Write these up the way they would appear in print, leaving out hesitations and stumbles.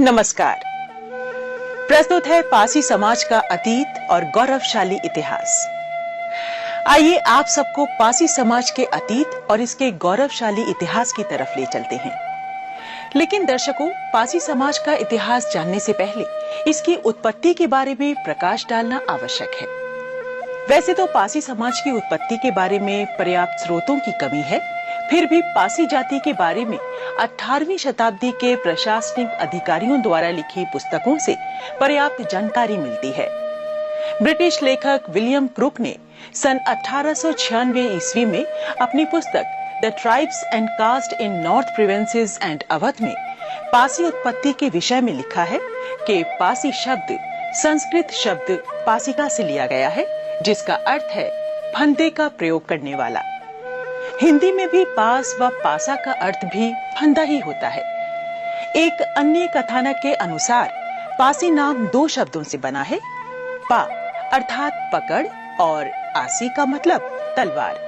नमस्कार। प्रस्तुत है पासी समाज का अतीत और गौरवशाली इतिहास। आइए आप सबको पासी समाज के अतीत और इसके गौरवशाली इतिहास की तरफ ले चलते हैं। लेकिन दर्शकों, पासी समाज का इतिहास जानने से पहले इसकी उत्पत्ति के बारे में प्रकाश डालना आवश्यक है। वैसे तो पासी समाज की उत्पत्ति के बारे में पर्याप्त स्रोतों की कमी है, फिर भी पासी जाति के बारे में 18वीं शताब्दी के प्रशासनिक अधिकारियों द्वारा लिखी पुस्तकों से पर्याप्त जानकारी मिलती है। ब्रिटिश लेखक विलियम क्रुक ने सन 1896 ईस्वी में अपनी पुस्तक the tribes and caste in north provinces and Awadh में पासी उत्पत्ति के विषय में लिखा है कि पासी शब्द संस्कृत शब्द पासिका से लिया गया है, जिसका अर्थ है फंदे का प्रयोग करने वाला। हिंदी में भी पास व पासा का अर्थ भी फंदा ही होता है। एक अन्य कथानक के अनुसार पासी नाम दो शब्दों से बना है। पा अर्थात पकड़ और आसी का मतलब तलवार,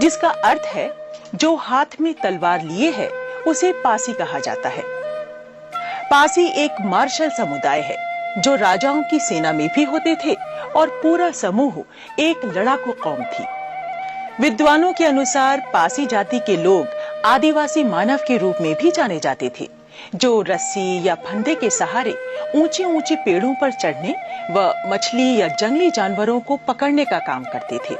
जिसका अर्थ है जो हाथ में तलवार लिए है उसे पासी कहा जाता है। पासी एक मार्शल समुदाय है जो राजाओं की सेना में भी होते थे और पूरा समूह एक लड़ाकू कौम थी। विद्वानों के अनुसार पासी जाति के लोग आदिवासी मानव के रूप में भी जाने जाते थे, जो रस्सी या फंदे के सहारे ऊंचे ऊंचे पेड़ों पर चढ़ने व मछली या जंगली जानवरों को पकड़ने का काम करते थे।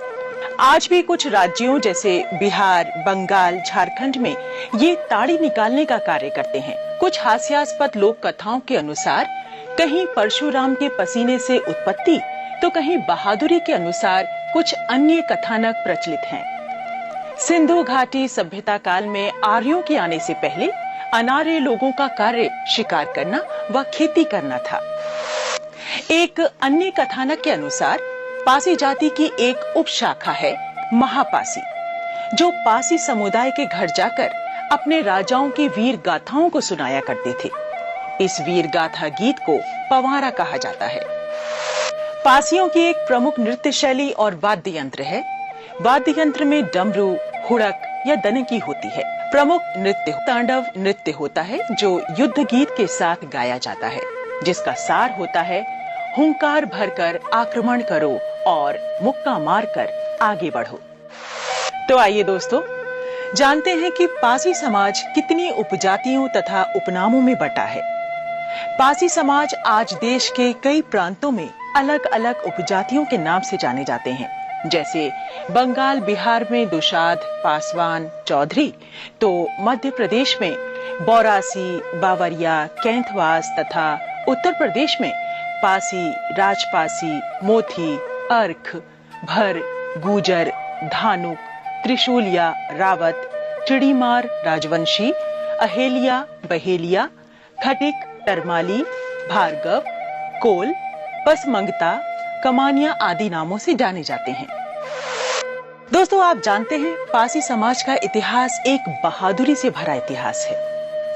आज भी कुछ राज्यों जैसे बिहार, बंगाल, झारखंड में ये ताड़ी निकालने का कार्य करते हैं। कुछ हास्यास्पद लोक कथाओं के अनुसार कहीं परशुराम के पसीने से उत्पत्ति तो कहीं बहादुरी के अनुसार कुछ अन्य कथानक प्रचलित हैं। सिंधु घाटी सभ्यता काल में आर्यों के आने से पहले अनार्य लोगों का कार्य शिकार करना व खेती करना था। एक अन्य कथानक के अनुसार पासी जाति की एक उपशाखा है महापासी, जो पासी समुदाय के घर जाकर अपने राजाओं की वीर गाथाओं को सुनाया करते थे। इस वीर गाथा गीत को पवारा कहा जाता है। पासियों की एक प्रमुख नृत्य शैली और वाद्य यंत्र है। वाद्य यंत्र में डमरू, हुड़क या दनकी होती है। प्रमुख नृत्य तांडव नृत्य होता है जो युद्ध गीत के साथ गाया जाता है, जिसका सार होता है हुंकार भरकर आक्रमण करो और मुक्का मारकर आगे बढ़ो। तो आइए दोस्तों, जानते हैं कि पासी समाज कितनी उपजातियों तथा उपनामों में बटा है। पासी समाज आज देश के कई प्रांतों में अलग अलग उपजातियों के नाम से जाने जाते हैं। जैसे बंगाल, बिहार में दुशाद, पासवान, चौधरी, तो मध्य प्रदेश में बौरासी, बावरिया, कैंथवास तथा उत्तर प्रदेश में पासी, राजपासी, मोथी, अर्ख, भर, गुजर, धानुक, त्रिशूलिया, रावत, चिड़ीमार, राजवंशी, अहेलिया, बहेलिया, खटिक, तरमाली, भार्गव, कोल, पसमंगता, कमानिया आदि नामों से जाने जाते हैं। दोस्तों, आप जानते हैं पासी समाज का इतिहास एक बहादुरी से भरा इतिहास है।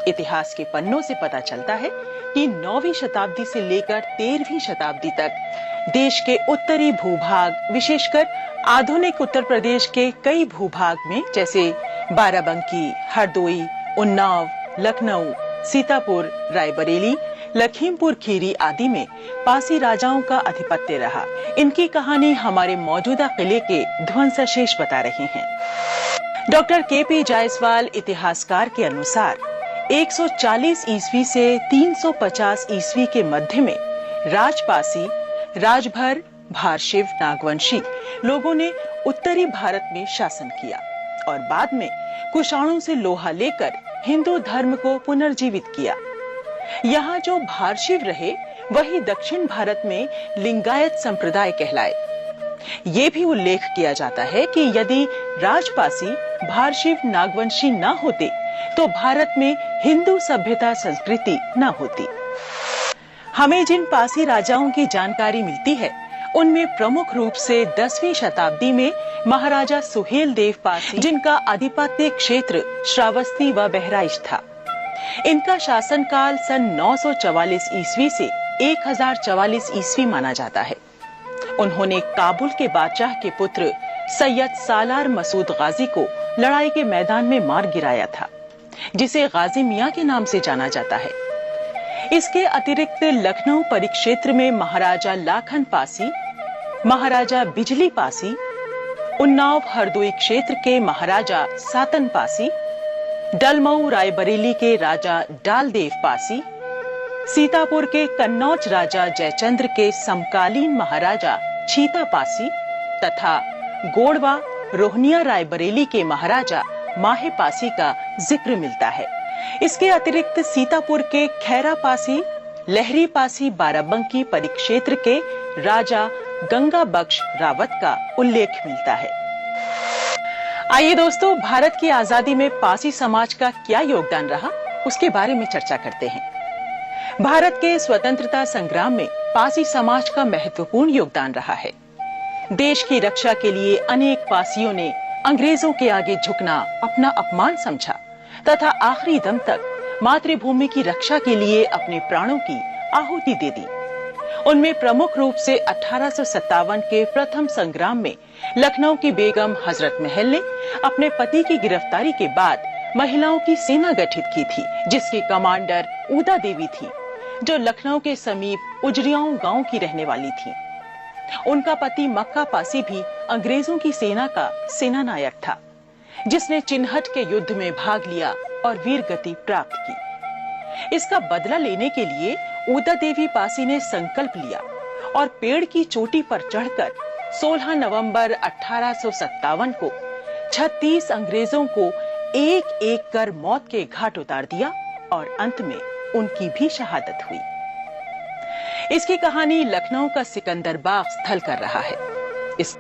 इतिहास के पन्नों से पता चलता है कि 9वीं शताब्दी से लेकर 13वीं शताब्दी तक देश के उत्तरी भूभाग, विशेषकर आधुनिक उत्तर प्रदेश के कई भूभाग में जैसे बाराबंकी, हरदोई, उन्नाव, लखनऊ, सीतापुर, रायबरेली, लखीमपुर खीरी आदि में पासी राजाओं का आधिपत्य रहा। इनकी कहानी हमारे मौजूदा किले के ध्वंसावशेष बता रहे हैं। Doctor KP. जायसवाल इतिहासकार के अनुसार 140 ईस्वी से 350 ईस्वी के मध्य में राजपासी, राजभर, भारशिव, नागवंशी लोगों ने उत्तरी भारत में शासन किया और बाद में कुषाणों से लोहा लेकर हिंदू धर्म को पुनर्जीवित किया। यहाँ जो भारशिव रहे वही दक्षिण भारत में लिंगायत संप्रदाय कहलाए। ये भी उल्लेख किया जाता है कि यदि राजपासी, भारशिव, नागवंशी न होते तो भारत में हिंदू सभ्यता संस्कृति न होती। हमें जिन पासी राजाओं की जानकारी मिलती है उनमें प्रमुख रूप से 10वीं शताब्दी में महाराजा सुहेल देव पासी, जिनका आधिपत्य क्षेत्र श्रावस्ती व बहराइच था। इनका शासनकाल सन 944 ईस्वी से 1044 ईस्वी माना जाता है। उन्होंने काबुल के बादशाह के पुत्र सैयद सालार मसूद गाजी को लड़ाई के मैदान में मार गिराया था, जिसे गाजी मियां के नाम से जाना जाता है। इसके अतिरिक्त लखनऊ परिक्षेत्र में महाराजा लाखन पासी, महाराजा बिजली पासी, उन्नाव हरदोई क्षेत्र के महाराजा सातन पासी, डलमऊ रायबरेली के राजा डालदेव पासी, सीतापुर के कन्नौज राजा जयचंद्र के समकालीन महाराजा छीता पासी तथा गोड़वा रोहनिया रायबरेली के महाराजा माहे पासी का जिक्र मिलता है। इसके अतिरिक्त सीतापुर के खैरा पासी, लहरी पासी बाराबंकी परिक्षेत्र के राजा गंगा बख्श रावत का उल्लेख मिलता है। आइए दोस्तों, भारत की आजादी में पासी समाज का क्या योगदान रहा, उसके बारे में चर्चा करते हैं। भारत के स्वतंत्रता संग्राम में पासी समाज का महत्वपूर्ण योगदान रहा है। देश की रक्षा के लिए अनेक पासियों ने अंग्रेजों के आगे झुकना अपना अपमान समझा तथा आखिरी दम तक मातृभूमि की रक्षा के लिए अपने प्राणों की आहुति दे दी। उनमें प्रमुख रूप से 1857 के प्रथम संग्राम में लखनऊ की बेगम हजरत महल ने अपने पति की गिरफ्तारी के बाद महिलाओं की सेना गठित की थी, जिसकी कमांडर ऊदा देवी थी, जो लखनऊ के समीप उजरियाओं गांव की रहने वाली थी। उनका पति मक्का पासी भी अंग्रेजों की सेना का सेनानायक था, जिसने चिन्हट के युद्ध में भाग लिया और वीर गति प्राप्त की। इसका बदला लेने के लिए ऊदा देवी पासी ने संकल्प लिया और पेड़ की चोटी पर चढ़कर 16 नवंबर 1857 को 36 अंग्रेजों को एक एक कर मौत के घाट उतार दिया और अंत में उनकी भी शहादत हुई। इसकी कहानी लखनऊ का सिकंदरबाग स्थल कर रहा है। इस